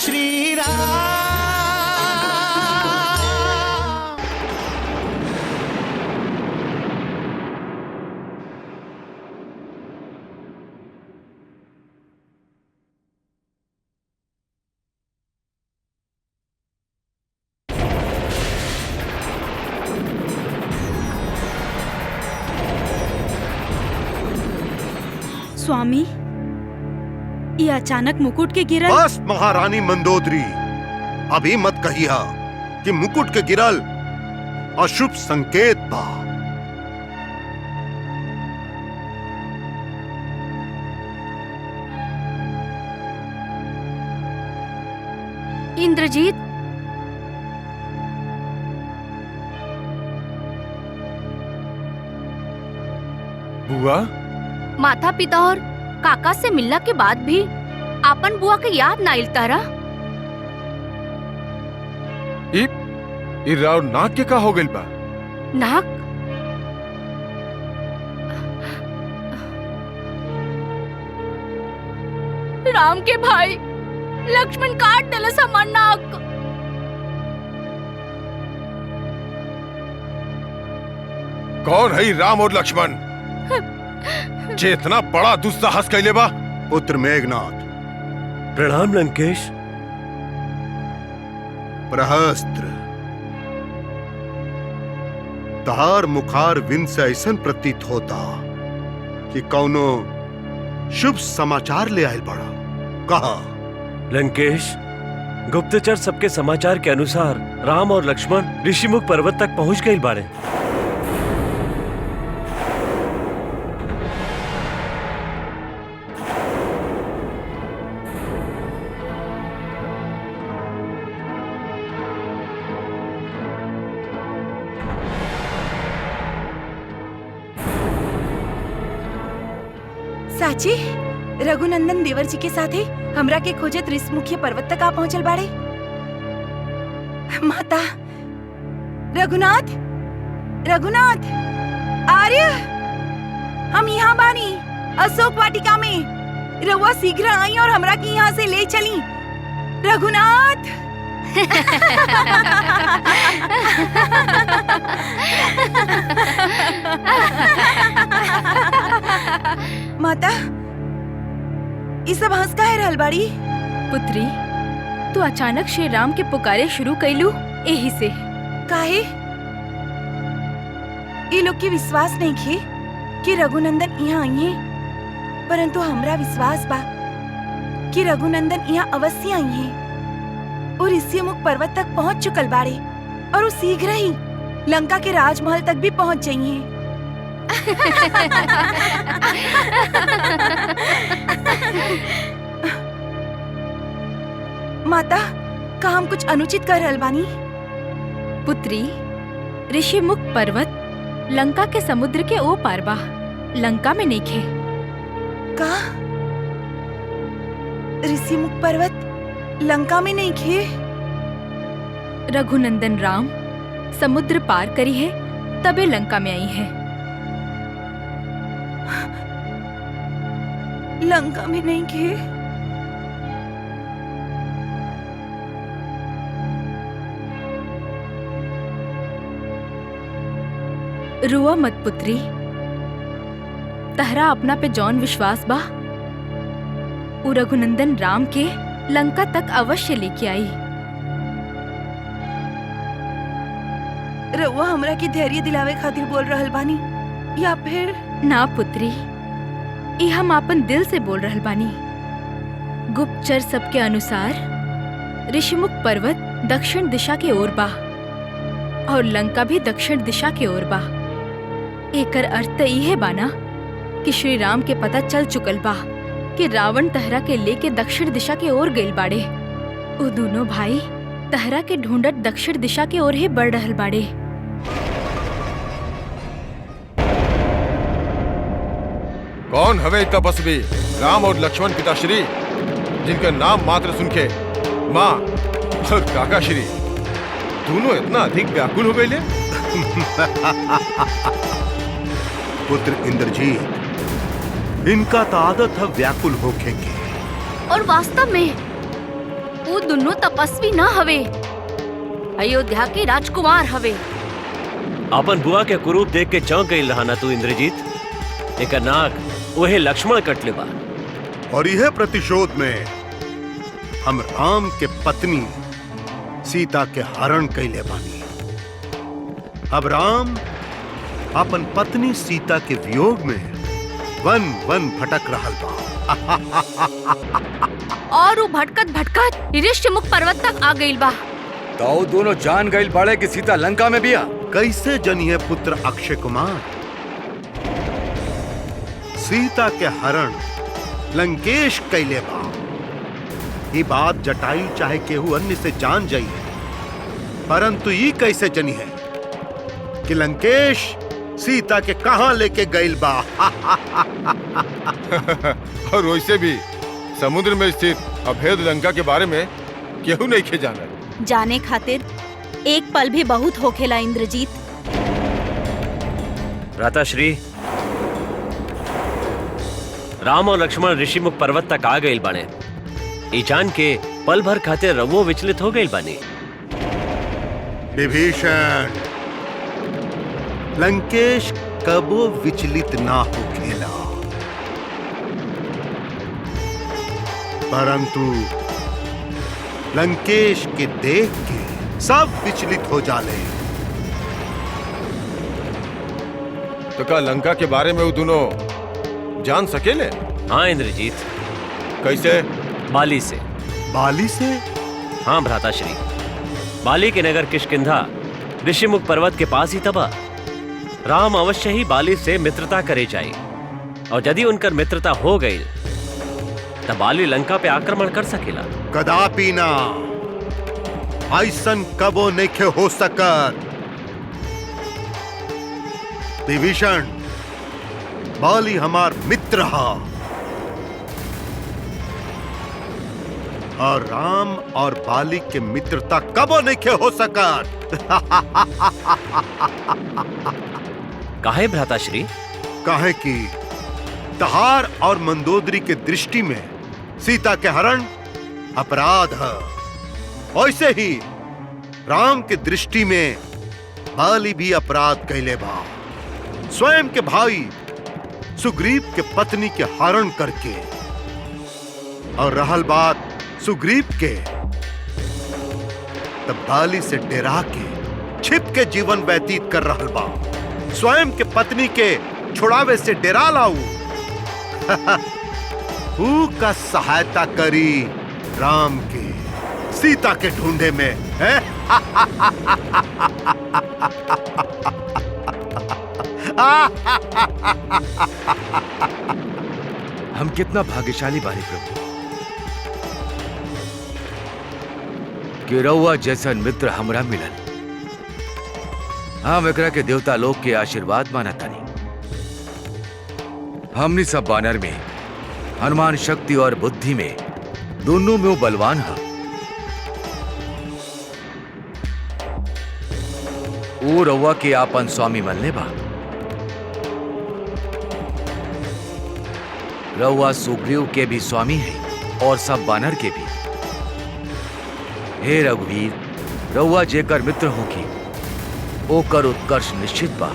श्री राम। स्वामी, ये अचानक मुकुट के गिरल। बस महारानी मंदोदरी, अभी मत कहिया कि मुकुट के गिरल अशुभ संकेत बा। इंद्रजीत, बुआ, माता पिता और काका से मिलने के बाद भी आपन बुआ के याद ना आइल तारा। ई राव नाक के का हो गइल बा? नाक? राम के भाई लक्ष्मण काट देलस हमार नाक। कौन है राम और लक्ष्मण जे इतना बड़ा दुस्साहस कैले बा? पुत्र मेघनाथ, प्रणाम लंकेश। प्रहस्त्र, तहार मुखार विन से ऐसन प्रतीत होता कि कौनो शुभ समाचार ले आयल बड़ा। कहा लंकेश, गुप्तचर सबके समाचार के अनुसार राम और लक्ष्मण ऋषिमुख पर्वत तक पहुंच गए बाड़े। साची, रघुनंदन देवर जी के साथे हमरा के खोजत ऋषमुखी पर्वत तक आ पहुंचल बाड़े। माता, रघुनाथ, रघुनाथ, आर्य, हम यहाँ बानी अशोक वाटिका में। रउआ शीघ्र आई और हमरा के यहाँ से ले चली। रघुनाथ। माता, ये सब हंस काहे रहल बाड़ी? पुत्री, तू अचानक श्री राम के पुकारे शुरू कैलू, यही से। काहे? ये लोग के विश्वास नहीं खे कि रघुनंदन यहाँ आई है, परंतु हमरा विश्वास बा कि रघुनंदन यहाँ अवश्य आई है और ऋषिमुख पर्वत तक पहुँच चुकल बाड़े और वो शीघ्र ही लंका के राजमहल तक भी पहुँच जाइए। माता, का हम कुछ अनुचित कर रहल बानी? पुत्री, ऋषिमुख पर्वत लंका के समुद्र के ओ पार बा, लंका में नइखे। का ऋषिमुख पर्वत लंका में नहीं खे? रघुनंदन राम समुद्र पार करी है तबे लंका में आई है। लंका में नहीं खे? रुआ मत पुत्री, तहरा अपना पे जौन विश्वास बा उ रघुनंदन राम के लंका तक अवश्य लेके आई। रउआ हमरा के धैर्य दिलावे खातिर बोल रहल बानी या फिर? ना पुत्री, ई हम अपन दिल से बोल रहल बानी। गुप्तचर सबके अनुसार ऋषिमुख पर्वत दक्षिण दिशा के ओर बा और लंका भी दक्षिण दिशा के ओर बा। एकर अर्थ त इहे बाना कि श्री राम के पता चल चुकल बा कि रावण तहरा के लेके दक्षिण दिशा के ओर गइल बाड़े। वो दोनों भाई तहरा के ढूंढत दक्षिण दिशा के ओर ही बढ़ रहल बाड़े। कौन हवे तपस्वी राम और लक्ष्मण पिताश्री जिनका नाम मात्र सुन के माँ और काका श्री दोनों इतना अधिक व्याकुल हो गए? पुत्र इंद्रजीत, इनका तो आदत है व्याकुल होके की। और वास्तव में ऊ दोनों तपस्वी ना हवे, अयोध्या के राजकुमार हवे। अपन बुआ के कुरूप देख के चौंक गई रहा ना तू इंद्रजीत। एक नाक वही लक्ष्मण कटले बा। और यह प्रतिशोध में हम राम के पत्नी सीता के हरण कैले बानी। अब राम अपन पत्नी सीता के वियोग में वन वन भटक रहल बा। और ऊ भटकत भटकत ऋष्यमुख पर्वत तक आ गइल बा। तो दोनों जान गइल बाड़े कि सीता लंका में बिया। कैसे जनिए पुत्र अक्षय कुमार? सीता के हरण लंकेश कैले बा। ये बात जटायु चाहे केहू अन्य से जान जाइए, परंतु ये कैसे जनी है कि लंकेश सीता के कहां लेके गइल बा? और वैसे भी समुद्र में स्थित अभेद लंका के बारे में केहू नहीं खे जाना। जाने खातिर एक पल भी बहुत होखेला इंद्रजीत। भ्राताश्री, राम और लक्ष्मण ऋषिमुख पर्वत तक आ गए बाने। ई जान के पल भर खातिर रवो विचलित हो गई बानी। विभीषण, लंकेश कबो विचलित ना हो खेला, परंतु लंकेश के देख के सब विचलित हो जाले। तो का लंका के बारे में वो दोनों जान सकेले? हाँ इंद्रजीत। कैसे? बाली से। बाली से? हाँ भ्राताश्री, बाली के नगर किष्किंधा ऋषिमुख पर्वत के पास ही तबा। राम अवश्य ही बाली से मित्रता करे जाए, और यदि उनकर मित्रता हो गई तब बाली लंका पे आक्रमण कर सकेला। कदापि ना, ऐसन कबो नइखे हो सकत। विभीषण, बाली हमार मित्र हा, और राम और बाली के मित्रता कबो नइखे हो सकत। काहे भ्राताश्री? काहे कि तहार और मंदोदरी के दृष्टि में सीता के हरण अपराध है, वैसे ही राम के दृष्टि में बाली भी अपराध कैले बा। स्वयं के भाई सुग्रीव के पत्नी के हरण करके, और रहल बात सुग्रीव के, तब बाली से डरा के छिप के जीवन व्यतीत कर रहल बा। स्वयं के पत्नी के छुड़ावे से डरा लाऊ। हु का सहायता करी राम के सीता के ढूंढे में है? हम कितना भाग्यशाली बानी प्रभु कि रउआ जैसा मित्र हमरा मिलन। हम एकरा के देवता लोग के आशीर्वाद मानतानी। हमनी सब बानर में हनुमान शक्ति और बुद्धि में दोनों में वो बलवान है। वो रउआ के आपन स्वामी मनले बा। रउआ सुग्रीव के भी स्वामी है और सब बानर के भी। हे रघुवीर, रउआ जेकर मित्र होगी ओकर उत्कर्ष निश्चित बा,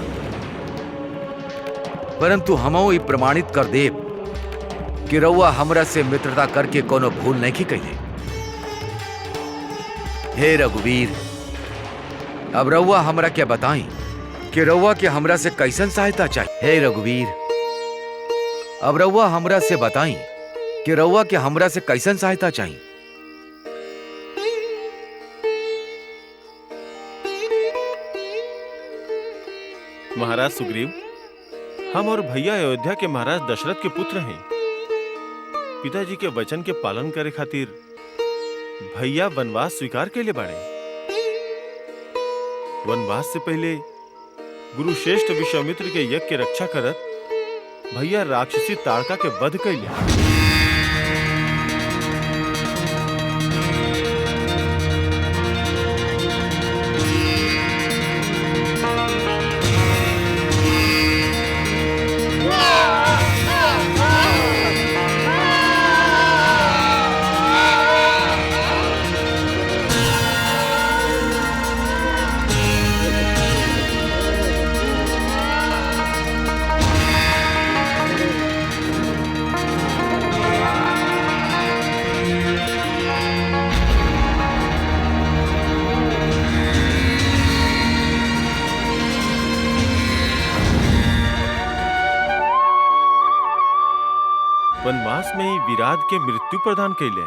परंतु हमो ई प्रमाणित कर देव कि रउआ हमरा से मित्रता करके कोनो भूल नहीं कइले। हे रघुवीर, अब रउआ हमरा क्या बताई कि रउआ के हमरा से कैसन सहायता चाहिए। हे रघुवीर, अब रउआ हमरा से बताई कि रउआ के हमरा से कैसन सहायता चाहिए। महाराज सुग्रीव, हम और भैया अयोध्या के महाराज दशरथ के पुत्र हैं। पिताजी के वचन के पालन करे खातिर भैया वनवास स्वीकार के लिए बाड़े। वनवास से पहले गुरु श्रेष्ठ विश्वामित्र के यज्ञ के रक्षा करत भैया राक्षसी ताड़का के वध कैले। वनवास में ही विराट के मृत्यु प्रदान कैले।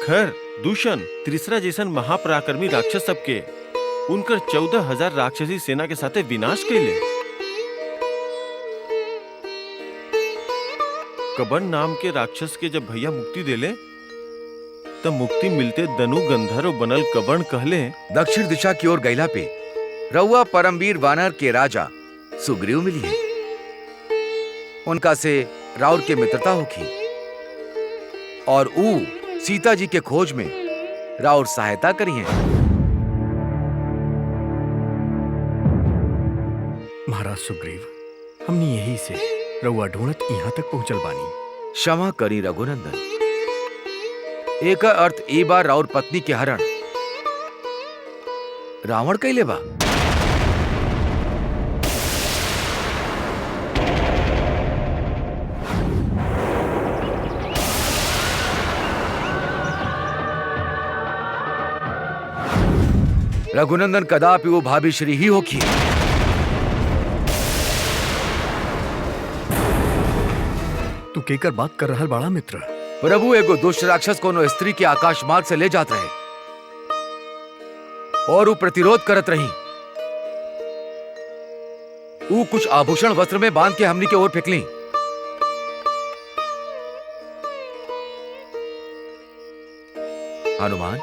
खैर दूषण तीसरा जैसन महापराक्रमी राक्षस सबके उनकर 14,000 राक्षसी सेना के साथे विनाश कैले। कबन नाम के राक्षस के जब भैया मुक्ति देले तब मुक्ति मिलते दनु गंधर्व बनल कबन कहले, दक्षिण दिशा की ओर गैला पे रउआ परमवीर वानर के राजा सुग्रीव मिली है। उनका से राउर के मित्रता होखी और ऊ सीता जी के खोज में राउर सहायता करी है। महाराज सुग्रीव, हमने यही से रउआ ढूंढत यहाँ तक पहुंचल बानी। क्षमा करी रघुनंदन, एक अर्थ ए बार राउर पत्नी के हरण रावण कैले बा। रघुनंदन कदापि वो भाभी श्री ही होखी। तू केकर बात कर रहल बाड़ा मित्र? प्रभु एगो दुष्ट राक्षस कोनो स्त्री के आकाश मार्ग से ले जात रहे और वो प्रतिरोध करत रही। वो कुछ आभूषण वस्त्र में बांध के हमनी के ओर फेंकली। हनुमान,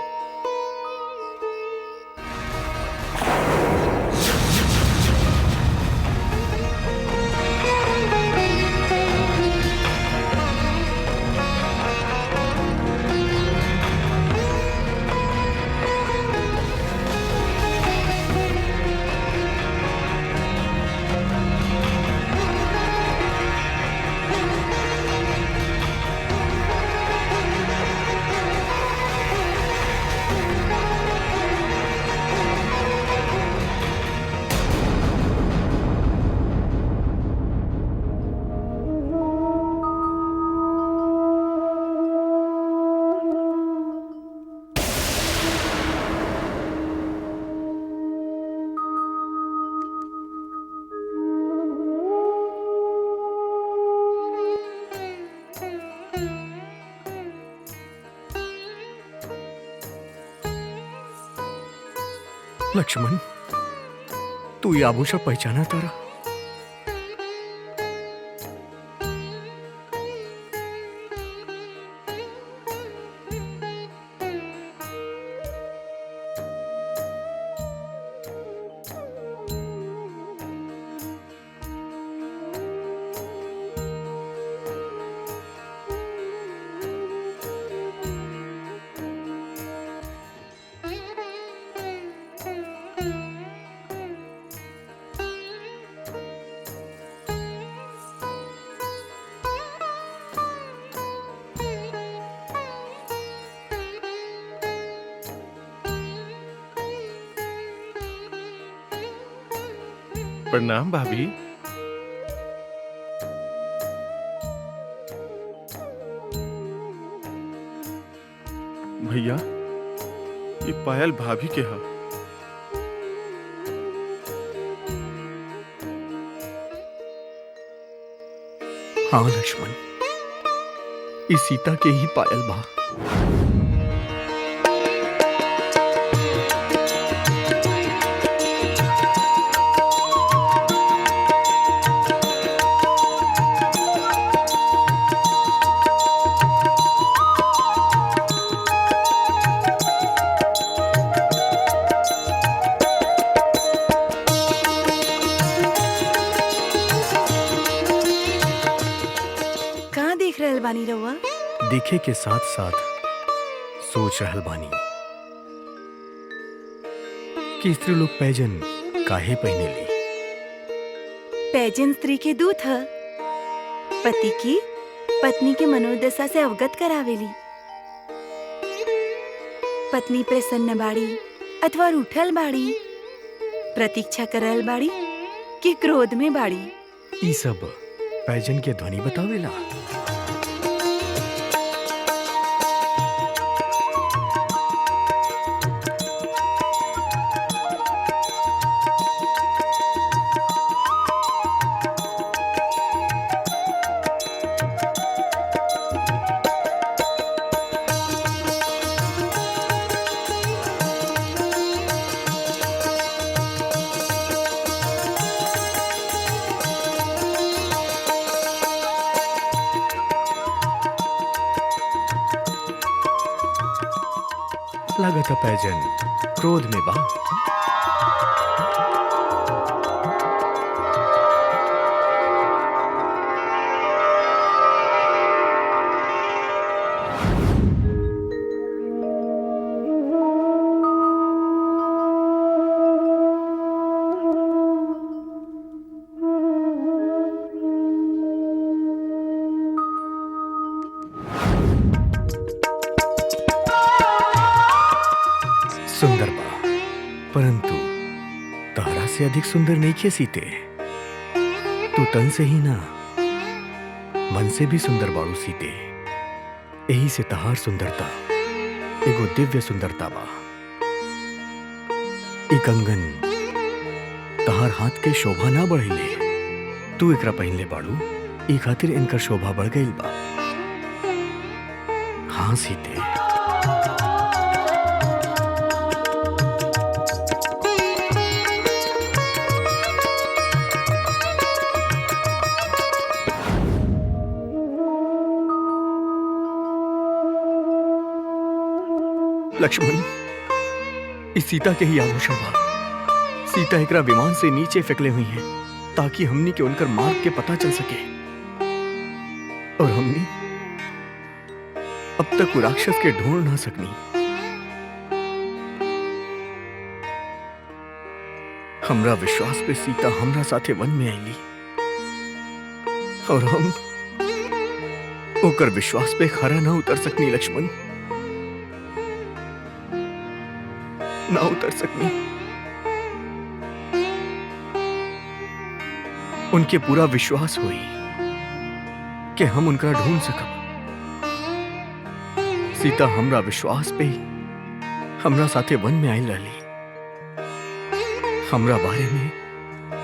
लक्ष्मण, तू ये आभूषण पहचाना तारा? प्रणाम भाभी। भैया, ये पायल भाभी के हा। हाँ लक्ष्मण, इस सीता के ही पायल बा। बानी रहुआ? देखे के साथ साथ सोच रहल बानी कि स्त्री लोग पैजन काहे पहने ली। पैजन स्त्री के दूत है, पति की पत्नी के मनोदशा से अवगत करावेली। पत्नी प्रसन्न बाड़ी अथवा रूठल बाड़ी, प्रतीक्षा करल बाड़ी कि क्रोध में बाड़ी, ई सब पैजन के ध्वनि बतावेला। लागत पैजन क्रोध में बा। सुंदर बा, परंतु तारा से अधिक सुंदर नहीं खे सीते। तू तन से ही ना मन से भी सुंदर बाड़ू सीते। यही से तहार सुंदरता एगो दिव्य सुंदरता बा। ई कंगन तहार हाथ के शोभा ना बढ़ेले, तू एकरा पहनले बाड़ू, ई खातिर इनकर शोभा बढ़ गईल बा। हाँ सीते, लक्ष्मण, इस सीता के ही आभूषण बा। सीता एकरा विमान से नीचे फेंकले हुई हैं ताकि हमनी के उनकर मार्ग के पता चल सके, और हमनी अब तक वो राक्षस के ढूंढ ना सकनी। हमरा विश्वास पे सीता हमरा साथे वन में आईली, और हम ओकर विश्वास पे खरा ना उतर सकनी लक्ष्मण, ना उतर सकनी। उनके पूरा विश्वास हुई कि हम उनका ढूंढ सकब। सीता हमरा विश्वास पे ही हमरा साथे वन में आयल रहली। हमरा बारे में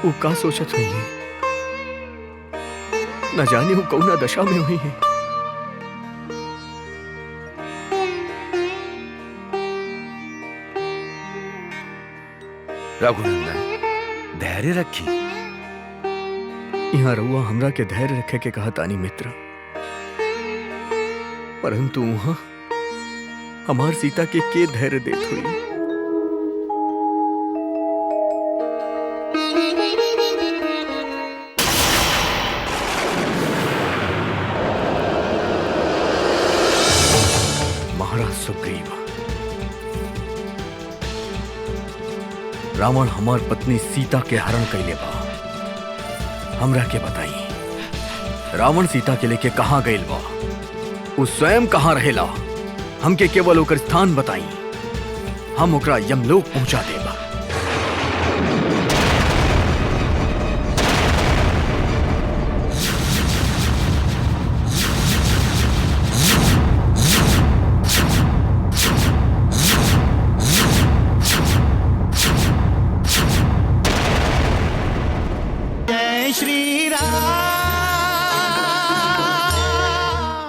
वो का सोचत हुई है, न जाने वो कौना दशा में हुई है। रघुनंदन, धैर्य रखी। यहाँ रउआ हमरा के धैर्य रखे के कहा तानी मित्र, परंतु वहां हमार सीता के धैर्य देत हुई। महाराज सुग्रीव, रावण हमार पत्नी सीता के हरण कैले बा। हमरा के बताई, रावण सीता के लेके कहाँ गईल बा? वो स्वयं कहाँ रहेला? हमके केवल ओकर स्थान बताई, हम ओकरा यमलोक पहुंचा देबा। जय श्री राम।